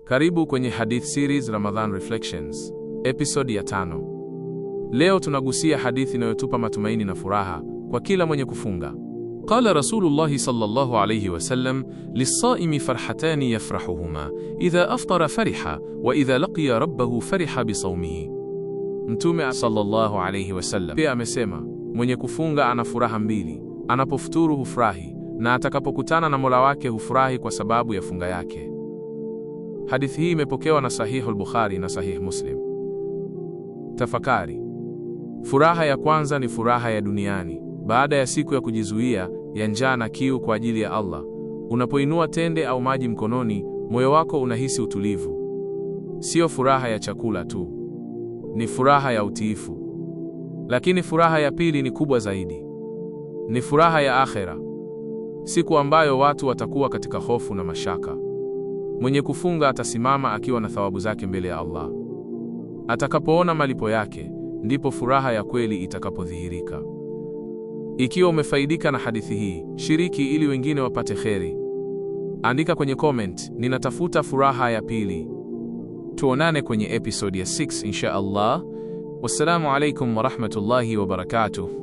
Karibu kwenye Hadith Series Ramadan Reflections, episode ya 5. Leo tunagusia hadithi inayotupa matumaini na furaha kwa kila mwenye kufunga. Qala Rasulullah sallallahu alayhi wasallam, lis-saimi farhatani yafrahuhuma, idha aftara fariha wa idha laqiya rabbahu fariha bisawmihi. Mtume sallallahu alayhi wasallam pia amesema, mwenye kufunga ana furaha mbili, anapofuturu hufurahi na atakapokutana na Mola wake hufurahi kwa sababu ya funga yake. Hadithi hii imepokewa na Sahihul Bukhari na Sahih Muslim. Tafakari. Furaha ya kwanza ni furaha ya duniani, baada ya siku ya kujizuia, ya njaa na kiu kwa ajili ya Allah. Unapoinua tende au maji mkononi, moyo wako unahisi utulivu. Sio furaha ya chakula tu, ni furaha ya utiifu. Lakini furaha ya pili ni kubwa zaidi. Ni furaha ya akhera, siku ambayo watu watakuwa katika hofu na mashaka. Mwenye kufunga atasimama akiwa na thawabu zake mbele ya Allah. Atakapoona malipo yake, ndipo furaha ya kweli itakapodhihirika. Ikiwa umefaidika na hadithi hii, shiriki ili wengine wapate kheri. Andika kwenye comment, ninatafuta furaha ya pili. Tuonane kwenye episode ya 6 insha Allah. Wassalamu alaikum wa rahmatullahi wa barakatuh.